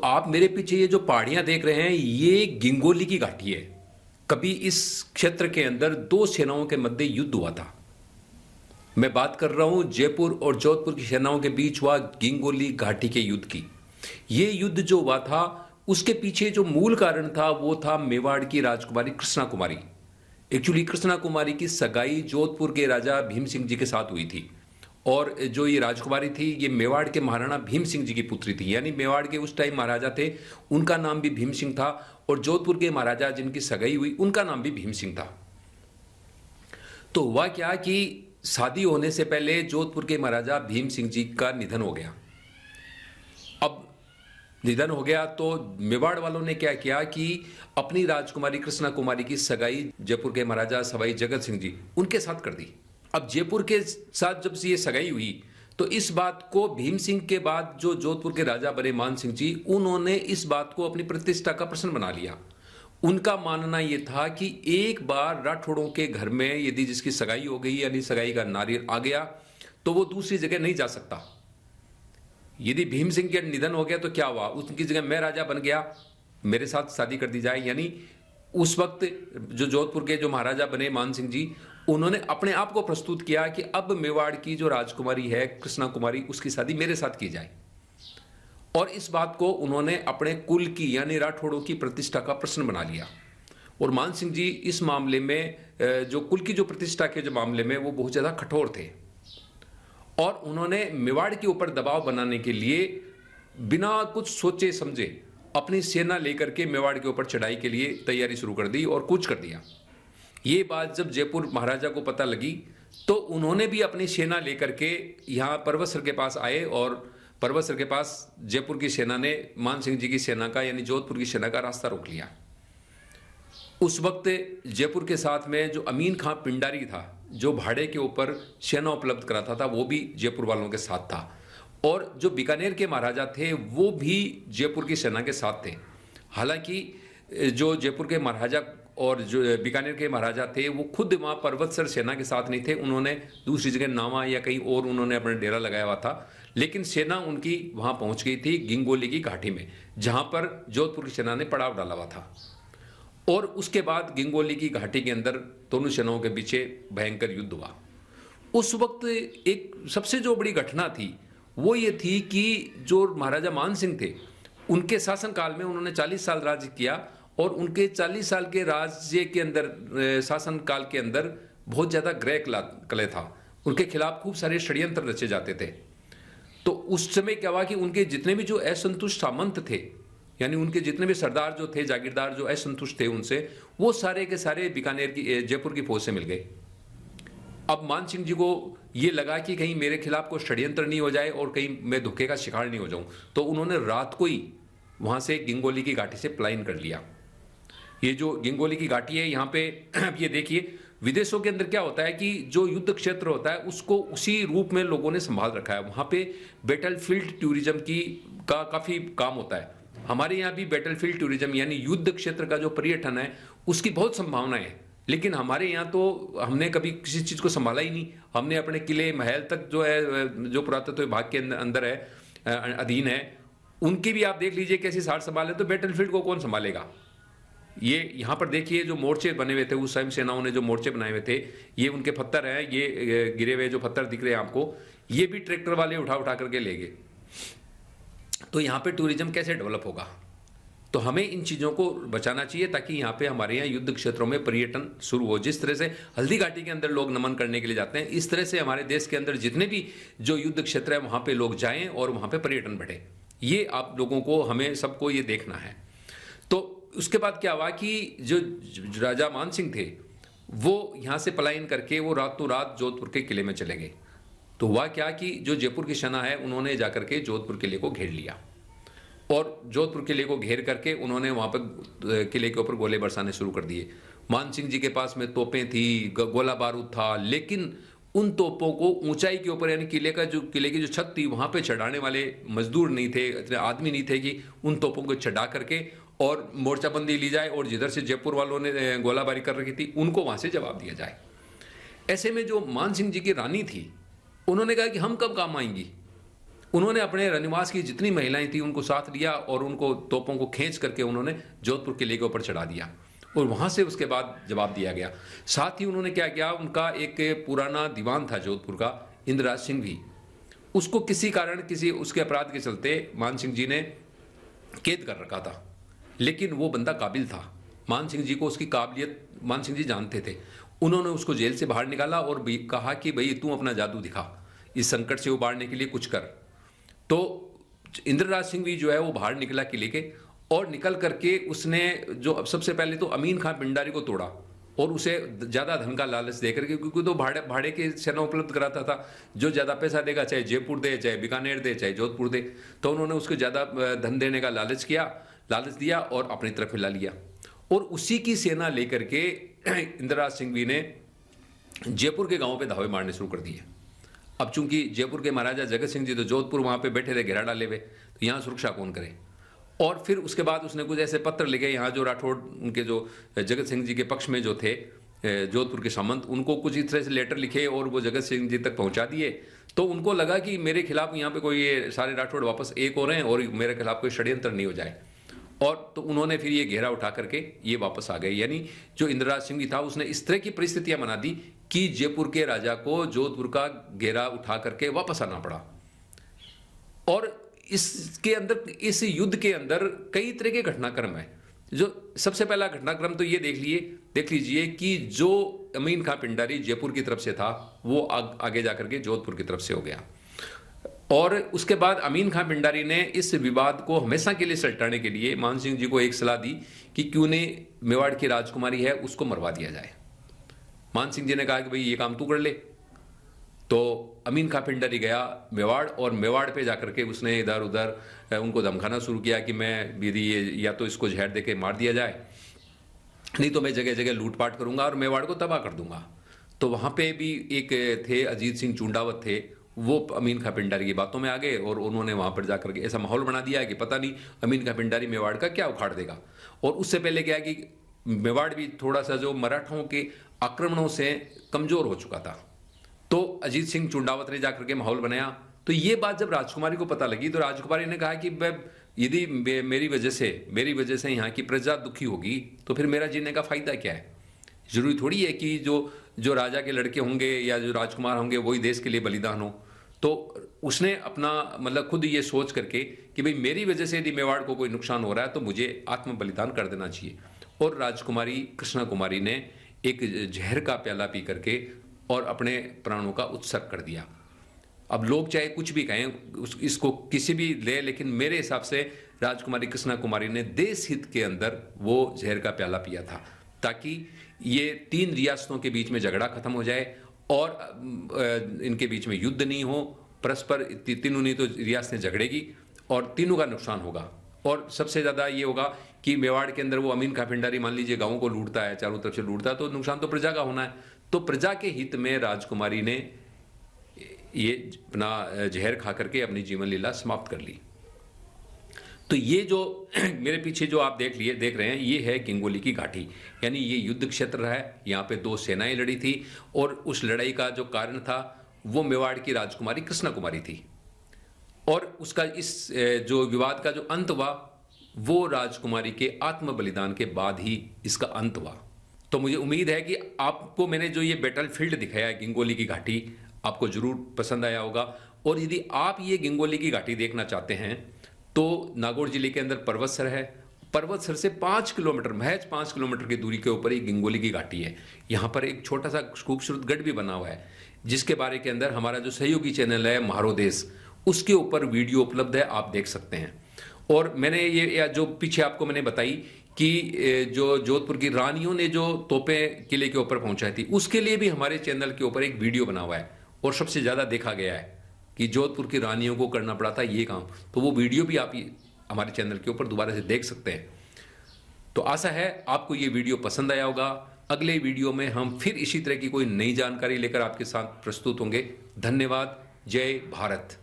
आप मेरे पीछे ये जो पहाड़ियां देख रहे हैं, ये गिंगोली की घाटी है। कभी इस क्षेत्र के अंदर दो सेनाओं के मध्य युद्ध हुआ था। मैं बात कर रहा हूं जयपुर और जोधपुर की सेनाओं के बीच हुआ गिंगोली घाटी के युद्ध की। ये युद्ध जो हुआ था, उसके पीछे जो मूल कारण था वो था मेवाड़ की राजकुमारी कृष्णा कुमारी। एक्चुअली कृष्णा कुमारी की सगाई जोधपुर के राजा भीम सिंह जी के साथ हुई थी, और जो ये राजकुमारी थी ये मेवाड़ के महाराणा भीम सिंह जी की पुत्री थी। यानी मेवाड़ के उस टाइम महाराजा थे, उनका नाम भी भीम सिंह था, और जोधपुर के महाराजा जिनकी सगाई हुई उनका नाम भी भीम सिंह था। तो हुआ क्या कि शादी होने से पहले जोधपुर के महाराजा भीम सिंह जी का निधन हो गया। अब निधन हो गया तो मेवाड़ वालों ने क्या किया कि अपनी राजकुमारी कृष्णा कुमारी की सगाई जयपुर के महाराजा सवाई जगत सिंह जी उनके साथ कर दी। अब जयपुर के साथ जब से ये सगाई हुई तो इस बात को भीम सिंह के बाद जो जोधपुर के राजा बने मान सिंह जी, उन्होंने इस बात को अपनी प्रतिष्ठा का प्रश्न बना लिया। उनका मानना यह था कि एक बार राठौड़ों के घर में यदि जिसकी सगाई हो गई यानी सगाई का नारियल आ गया तो वो दूसरी जगह नहीं जा सकता। यदि भीम सिंह के निधन हो गया तो क्या हुआ, उनकी जगह मैं राजा बन गया, मेरे साथ शादी कर दी जाए। यानी उस वक्त जो जोधपुर के जो महाराजा बने मान सिंह जी, उन्होंने अपने आप को प्रस्तुत किया कि अब मेवाड़ की जो राजकुमारी है कृष्णा कुमारी, उसकी शादी मेरे साथ की जाए। और इस बात को उन्होंने अपने कुल की यानी राठौड़ों की प्रतिष्ठा का प्रश्न बना लिया। और मान सिंह जी इस मामले में जो कुल की जो प्रतिष्ठा के जो मामले में वो बहुत ज़्यादा कठोर थे, और उन्होंने मेवाड़ के ऊपर दबाव बनाने के लिए बिना कुछ सोचे समझे अपनी सेना लेकर के मेवाड़ के ऊपर चढ़ाई के लिए तैयारी शुरू कर दी और कूच कर दिया। ये बात जब जयपुर महाराजा को पता लगी तो उन्होंने भी अपनी सेना लेकर के यहाँ परबतसर के पास आए, और परबतसर के पास जयपुर की सेना ने मान सिंह जी की सेना का यानी जोधपुर की सेना का रास्ता रोक लिया। उस वक्त जयपुर के साथ में जो अमीन खां पिंडारी था, जो भाड़े के ऊपर सेना उपलब्ध कराता था, वो भी जयपुर वालों के साथ था, और जो बीकानेर के महाराजा थे वो भी जयपुर की सेना के साथ थे। हालांकि जो जयपुर के महाराजा और जो बीकानेर के महाराजा थे वो खुद वहाँ परबतसर सेना के साथ नहीं थे, उन्होंने दूसरी जगह नावा या कहीं और उन्होंने अपना डेरा लगाया हुआ था। लेकिन सेना उनकी वहाँ पहुँच गई थी गिंगोली की घाटी में, जहाँ पर जोधपुर की सेना ने पड़ाव डाला हुआ था। और उसके बाद गिंगोली की घाटी के अंदर दोनों सेनाओं के पीछे भयंकर युद्ध हुआ। उस वक्त एक सबसे जो बड़ी घटना थी वो ये थी कि जो महाराजा मान सिंह थे उनके शासनकाल में उन्होंने 40 साल राज्य किया, और उनके 40 साल के राज्य के अंदर शासन काल के अंदर बहुत ज़्यादा ग्रह कलह था। उनके खिलाफ खूब सारे षड्यंत्र रचे जाते थे। तो उस समय क्या हुआ कि उनके जितने भी जो असंतुष्ट सामंत थे, यानी उनके जितने भी सरदार जो थे, जागीरदार जो असंतुष्ट थे उनसे, वो सारे के सारे बीकानेर की जयपुर की फौज से मिल गए। अब मान सिंह जी को ये लगा कि कहीं मेरे खिलाफ कोई षड्यंत्र नहीं हो जाए और कहीं मैं धोखे का शिकार नहीं हो जाऊं, तो उन्होंने रात को ही वहां से गिंगोली की घाटी से पलायन कर लिया। ये जो गिंगोली की घाटी है यहाँ पे अब ये देखिए, विदेशों के अंदर क्या होता है कि जो युद्ध क्षेत्र होता है उसको उसी रूप में लोगों ने संभाल रखा है। वहाँ पे बैटलफील्ड टूरिज्म का काफ़ी काम होता है। हमारे यहाँ भी बैटलफील्ड टूरिज्म यानी युद्ध क्षेत्र का जो पर्यटन है उसकी बहुत संभावना है, लेकिन हमारे यहाँ तो हमने कभी किसी चीज़ को संभाला ही नहीं। हमने अपने किले महल तक जो है, जो पुरातत्व विभाग के अंदर है, अधीन है, उनकी भी आप देख लीजिए कैसी सार संभाल है, तो बैटलफील्ड को कौन संभालेगा। ये यहाँ पर देखिए जो मोर्चे बने हुए थे, उस टाइम सेनाओं ने जो मोर्चे बनाए हुए थे, ये उनके पत्थर हैं, ये गिरे हुए जो पत्थर दिख रहे हैं आपको, ये भी ट्रैक्टर वाले उठा उठा करके ले गए। तो यहाँ पे टूरिज्म कैसे डेवलप होगा। तो हमें इन चीज़ों को बचाना चाहिए ताकि यहाँ पे हमारे यहाँ युद्ध क्षेत्रों में पर्यटन शुरू हो। जिस तरह से हल्दी घाटी के अंदर लोग नमन करने के लिए जाते हैं, इस तरह से हमारे देश के अंदर जितने भी जो युद्ध क्षेत्र है वहाँ पे लोग जाएं और वहाँ पे पर्यटन बढ़े। ये आप लोगों को, हमें सबको ये देखना है। तो उसके बाद क्या हुआ कि जो राजा मान सिंह थे वो यहाँ से पलायन करके वो रातों रात जोधपुर के किले में चले गए। तो हुआ क्या कि जो जयपुर की सेना है उन्होंने जाकर के जोधपुर किले को घेर लिया, और जोधपुर किले को घेर करके उन्होंने वहाँ पर किले के ऊपर गोले बरसाने शुरू कर दिए। मान सिंह जी के पास में तोपें थी, गोला बारूद था, लेकिन उन तोपों को ऊंचाई के ऊपर यानी किले की जो छत थी वहाँ पे चढ़ाने वाले मजदूर नहीं थे, इतने आदमी नहीं थे कि उन तोपों को चढ़ा करके और मोर्चाबंदी ली जाए और जिधर से जयपुर वालों ने गोलाबारी कर रखी थी उनको वहाँ से जवाब दिया जाए। ऐसे में जो मान सिंह जी की रानी थी उन्होंने कहा कि हम कब काम आएंगी, उन्होंने अपने रनिवास की जितनी महिलाएं थी उनको साथ लिया और उनको तोपों को खींच करके उन्होंने जोधपुर किले के ऊपर चढ़ा दिया और वहां से उसके बाद जवाब दिया गया। साथ ही उन्होंने क्या किया, उनका एक पुराना दीवान था जोधपुर का, इंद्रराज सिंह भी, उसको किसी कारण किसी उसके अपराध के चलते मान सिंह जी ने कैद कर रखा था, लेकिन वो बंदा काबिल था। मान सिंह जी को उसकी काबिलियत मान सिंह जी जानते थे। उन्होंने उसको जेल से बाहर निकाला और कहा कि भाई तू अपना जादू दिखा, इस संकट से उबारने के लिए कुछ कर। तो इंद्रराज सिंह भी जो है वो बाहर निकला किले के, और निकल करके उसने जो सबसे पहले तो अमीन खां पिंडारी को तोड़ा और उसे ज़्यादा धन का लालच देकर के, क्योंकि तो भाड़े के सेना उपलब्ध कराता था, जो ज़्यादा पैसा देगा चाहे जयपुर दे, चाहे बीकानेर दे, चाहे जोधपुर दे, तो उन्होंने उसको ज़्यादा धन देने का लालच दिया और अपनी तरफ हिला लिया। और उसी की सेना लेकर के इंद्रराज सिंह भी ने जयपुर के गाँव पे धावे मारने शुरू कर दिए। अब चूंकि जयपुर के महाराजा जगत सिंह जी तो जोधपुर वहाँ पे बैठे थे घेरा डाले हुए, तो यहाँ सुरक्षा कौन करे। और फिर उसके बाद उसने कुछ ऐसे पत्र लिखे, यहाँ जो राठौड़ उनके जो जगत सिंह जी के पक्ष में जो थे जोधपुर के सामंत, उनको कुछ इस तरह से लेटर लिखे और वो जगत सिंह जी तक पहुँचा दिए। तो उनको लगा कि मेरे खिलाफ यहाँ पे कोई ये सारे राठौड़ वापस एक हो रहे हैं और मेरे खिलाफ कोई षड्यंत्र नहीं हो जाए, और तो उन्होंने फिर ये घेरा उठा करके ये वापस आ गए। यानी जो इंद्रराज सिंह जी था उसने इस तरह की परिस्थितियां बना दी कि जयपुर के राजा को जोधपुर का घेरा उठा करके वापस आना पड़ा। और इसके अंदर, इस युद्ध के अंदर कई तरह के घटनाक्रम है। जो सबसे पहला घटनाक्रम तो ये देख लीजिए कि जो अमीन खां पिंडारी जयपुर की तरफ से था वो आगे जाकर के जोधपुर की तरफ से हो गया, और उसके बाद अमीन खां पिंडारी ने इस विवाद को हमेशा के लिए सलटाने के लिए मान सिंह जी को एक सलाह दी कि क्यों ने मेवाड़ की राजकुमारी है उसको मरवा दिया जाए। मान सिंह जी ने कहा कि भाई ये काम तू कर ले। तो अमीन खां पिंडारी गया मेवाड़, और मेवाड़ पे जाकर के उसने इधर उधर उनको धमकाना शुरू किया कि मैं यदि ये या तो इसको जहर दे के मार दिया जाए, नहीं तो मैं जगह जगह लूटपाट करूंगा और मेवाड़ को तबाह कर दूंगा। तो वहां पे भी एक थे अजीत सिंह चुंडावत थे, वो अमीन खां पिंडारी की बातों में आ गए और उन्होंने वहां पर जाकर के ऐसा माहौल बना दिया है कि पता नहीं अमीन खां पिंडारी मेवाड़ का क्या उखाड़ देगा। और उससे पहले क्या है कि मेवाड़ भी थोड़ा सा जो मराठों के आक्रमणों से कमजोर हो चुका था, तो अजीत सिंह चुंडावत ने जाकर के माहौल बनाया। तो ये बात जब राजकुमारी को पता लगी तो राजकुमारी ने कहा कि यदि मेरी वजह से यहाँ की प्रजा दुखी होगी तो फिर मेरा जीने का फायदा क्या है। जरूरी थोड़ी है कि जो राजा के लड़के होंगे या जो राजकुमार होंगे वही देश के लिए बलिदान हो। तो उसने अपना मतलब खुद ये सोच करके कि भाई मेरी वजह से यदि मेवाड़ को कोई नुकसान हो रहा है तो मुझे आत्म बलिदान कर देना चाहिए। और राजकुमारी कृष्णा कुमारी ने एक जहर का प्याला पी करके और अपने प्राणों का उत्सर्ग कर दिया। अब लोग चाहे कुछ भी कहें, इसको किसी भी ले, लेकिन मेरे हिसाब से राजकुमारी कृष्णा कुमारी ने देश हित के अंदर वो जहर का प्याला पिया था, ताकि ये 3 रियासतों के बीच में झगड़ा खत्म हो जाए और इनके बीच में युद्ध नहीं हो, परस्पर तीनों नहीं तो रियासतें झगड़ेगी और तीनों का नुकसान होगा। और सबसे ज़्यादा ये होगा कि मेवाड़ के अंदर वो अमीन खां पिंडारी मान लीजिए गाँवों को लूटता है, चारों तरफ से लूटता है, तो नुकसान तो प्रजा का होना है। तो प्रजा के हित में राजकुमारी ने ये अपना जहर खा करके अपनी जीवन लीला समाप्त कर ली। तो ये जो मेरे पीछे जो आप देख रहे हैं, ये है गिंगोली की घाटी, यानी ये युद्ध क्षेत्र है। यहाँ पे 2 सेनाएं लड़ी थी और उस लड़ाई का जो कारण था वो मेवाड़ की राजकुमारी कृष्णा कुमारी थी। और उसका इस जो विवाद का जो अंत हुआ वो राजकुमारी के आत्म बलिदान के बाद ही इसका अंत हुआ। तो मुझे उम्मीद है कि आपको मैंने जो ये बैटल फील्ड दिखाया है गिंगोली की घाटी, आपको जरूर पसंद आया होगा। और यदि आप ये गिंगोली की घाटी देखना चाहते हैं तो नागौर जिले के अंदर पर्वतसर है। पर्वतसर से 5 किलोमीटर, महज 5 किलोमीटर की दूरी के ऊपर ही गिंगोली की घाटी है। यहाँ पर एक छोटा सा खूबसूरत गढ़ भी बना हुआ है, जिसके बारे के अंदर हमारा जो सहयोगी चैनल है म्हारो देश, उसके ऊपर वीडियो उपलब्ध है, आप देख सकते हैं। और मैंने ये जो पीछे आपको मैंने बताई कि जो जोधपुर की रानियों ने जो तोपें किले के ऊपर पहुंचाई थी, उसके लिए भी हमारे चैनल के ऊपर एक वीडियो बना हुआ है और सबसे ज़्यादा देखा गया है कि जोधपुर की रानियों को करना पड़ा था ये काम। तो वो वीडियो भी आप हमारे चैनल के ऊपर दोबारा से देख सकते हैं। तो आशा है आपको ये वीडियो पसंद आया होगा। अगले वीडियो में हम फिर इसी तरह की कोई नई जानकारी लेकर आपके साथ प्रस्तुत होंगे। धन्यवाद। जय भारत।